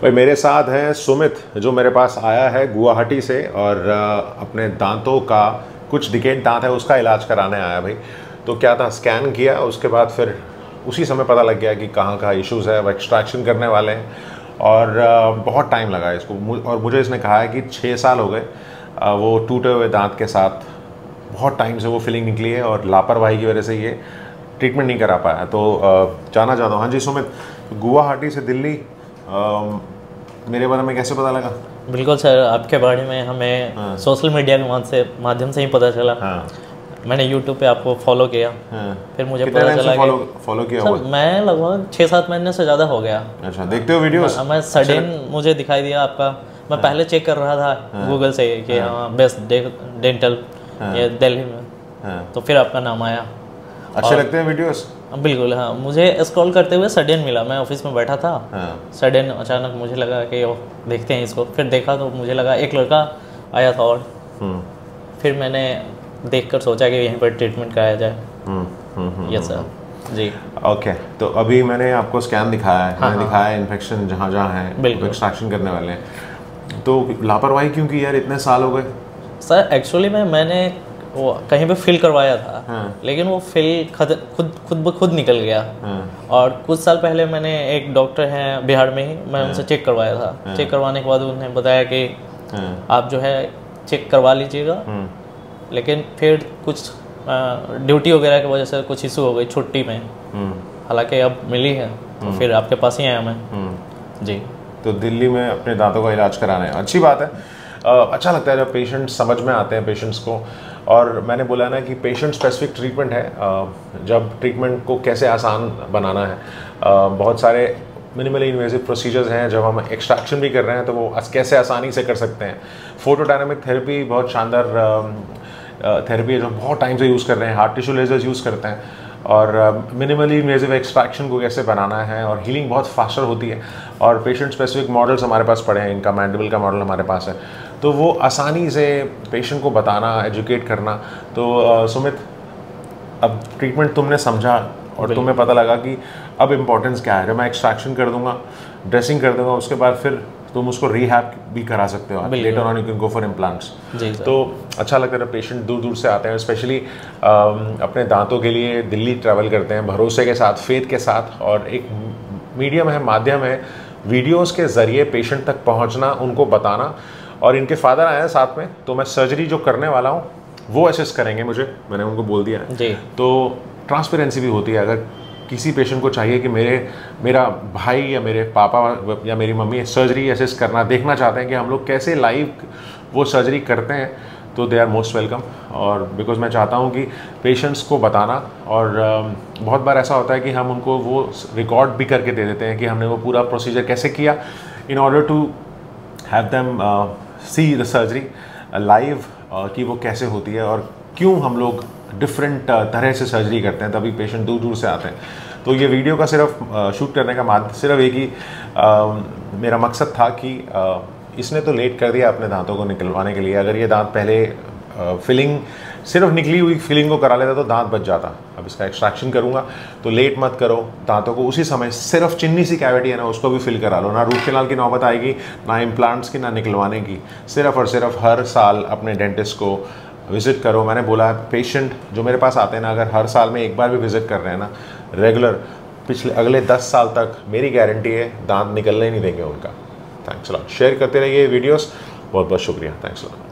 भाई मेरे साथ हैं सुमित, जो मेरे पास आया है गुवाहाटी से और अपने दांतों का कुछ डिकेड दांत है उसका इलाज कराने आया भाई। तो क्या था, स्कैन किया, उसके बाद फिर उसी समय पता लग गया कि कहाँ का इश्यूज़ है। वो एक्सट्रैक्शन करने वाले हैं और बहुत टाइम लगा इसको। और मुझे इसने कहा है कि 6 साल हो गए वो टूटे हुए दांत के साथ बहुत टाइम से वो फिलिंग निकली है और लापरवाही की वजह से ये ट्रीटमेंट नहीं करा पाया। तो जानना चाहता हूँ, हाँ जी सुमित, गुवाहाटी से दिल्ली मेरे बारे में कैसे पता लगा? बिल्कुल सर, आपके बारे में हमें सोशल मीडिया के माध्यम से ही पता चला। मैंने यूट्यूब पे आपको फॉलो किया। फिर मुझे पता चला कि फॉलो किया सर मैं लगभग 6-7 महीने से ज़्यादा हो गया। अच्छा, देखते हो वीडियोस? मैं सडन मुझे दिखाई दिया आपका। मैं पहले चेक कर रहा था गूगल से कि हाँ बेस्ट डेंटल ये दिल्ली में, तो फिर आपका नाम आया। अच्छे लगते हैं वीडियोस? बिल्कुल हाँ, मुझे स्क्रॉल करते हुए सडन मिला। मैं ऑफिस में बैठा था, सडन अचानक मुझे लगा कि देखते हैं इसको। फिर देखा तो मुझे लगा एक लड़का आया था और फिर मैंने देखकर सोचा कि यहीं पर ट्रीटमेंट कराया जाए। यस सर जी। ओके, तो अभी मैंने आपको स्कैन दिखाया है। मैंने दिखाया है इन्फेक्शन जहाँ जहाँ है, बिल्कुल एक्सट्रैक्शन करने वाले हैं। तो लापरवाही क्यों की यार, इतने साल हो गए? सर एक्चुअली मैंने वो कहीं पे फिल करवाया था, लेकिन वो फिल खुद निकल गया। और कुछ साल पहले मैंने एक डॉक्टर हैं बिहार में ही, मैं उनसे चेक करवाया था। चेक करवाने के बाद उन्होंने बताया कि आप जो है चेक करवा लीजिएगा, लेकिन फिर कुछ ड्यूटी वगैरह की वजह से कुछ इशू हो गई छुट्टी में। हालांकि अब मिली है तो फिर आपके पास ही आया मैं जी। तो दिल्ली में अपने दांतों का इलाज कराना है, अच्छी बात है। अच्छा लगता है जब पेशेंट समझ में आते हैं पेशेंट्स को। और मैंने बोला ना कि पेशेंट स्पेसिफिक ट्रीटमेंट है, जब ट्रीटमेंट को कैसे आसान बनाना है। बहुत सारे मिनिमली इन्वेजिव प्रोसीजर्स हैं, जब हम एक्सट्रैक्शन भी कर रहे हैं तो वो कैसे आसानी से कर सकते हैं। फोटोडायनामिक थेरेपी बहुत शानदार थेरेपी है जो बहुत टाइम से यूज़ कर रहे हैं। हार्ट टिश्यू लेजर्स यूज़ करते हैं और मिनिमली इन्वेजिव एक्सट्रैक्शन को कैसे बनाना है, और हीलिंग बहुत फास्टर होती है। और पेशेंट स्पेसिफिक मॉडल्स हमारे पास पड़े हैं, इनका मैंडिबल का मॉडल हमारे पास है, तो वो आसानी से पेशेंट को बताना, एजुकेट करना। तो सुमित, अब ट्रीटमेंट तुमने समझा और तुम्हें पता लगा कि अब इम्पोर्टेंस क्या है। जब मैं एक्सट्रैक्शन कर दूंगा, ड्रेसिंग कर दूंगा, उसके बाद फिर तुम उसको रिहैब भी करा सकते हो। Later on you can go for implants. तो अच्छा लगता है पेशेंट दूर दूर से आते हैं, स्पेशली अपने दांतों के लिए दिल्ली ट्रैवल करते हैं भरोसे के साथ, फेथ के साथ। और एक मीडियम है, माध्यम है, वीडियोस के ज़रिए पेशेंट तक पहुंचना, उनको बताना। और इनके फादर आए हैं साथ में, तो मैं सर्जरी जो करने वाला हूँ वो असिस्ट करेंगे मुझे, मैंने उनको बोल दिया है जी। तो ट्रांसपेरेंसी भी होती है। अगर किसी पेशेंट को चाहिए कि मेरा भाई या मेरे पापा या मेरी मम्मी सर्जरी असिस्ट करना देखना चाहते हैं कि हम लोग कैसे लाइव वो सर्जरी करते हैं, तो दे आर मोस्ट वेलकम। और बिकॉज मैं चाहता हूँ कि पेशेंट्स को बताना। और बहुत बार ऐसा होता है कि हम उनको वो रिकॉर्ड भी करके दे देते हैं कि हमने वो पूरा प्रोसीजर कैसे किया, in order to have them see the surgery live कि वो कैसे होती है और क्यों हम लोग डिफरेंट तरह से सर्जरी करते हैं, तभी पेशेंट दूर दूर से आते हैं। तो ये वीडियो का सिर्फ शूट करने का सिर्फ एक ही मेरा मकसद था कि इसने तो लेट कर दिया अपने दांतों को निकलवाने के लिए। अगर ये दांत पहले फिलिंग, सिर्फ निकली हुई फिलिंग को करा लेता तो दांत बच जाता। अब इसका एक्सट्रैक्शन करूंगा, तो लेट मत करो, दांतों को उसी समय सिर्फ चिन्नी सी कैविटी है ना उसको भी फिल करा लो। ना रूट कैनाल की नौबत आएगी, ना इम्प्लांट्स की, ना निकलवाने की। सिर्फ और सिर्फ हर साल अपने डेंटिस्ट को विज़िट करो। मैंने बोला पेशेंट जो मेरे पास आते हैं ना, अगर हर साल में एक बार भी विज़िट कर रहे हैं ना रेगुलर, अगले 10 साल तक मेरी गारंटी है दांत निकलने ही नहीं देंगे उनका। Thanks a lot. शेयर करते रहिए वीडियोस। बहुत बहुत शुक्रिया। Thanks a lot.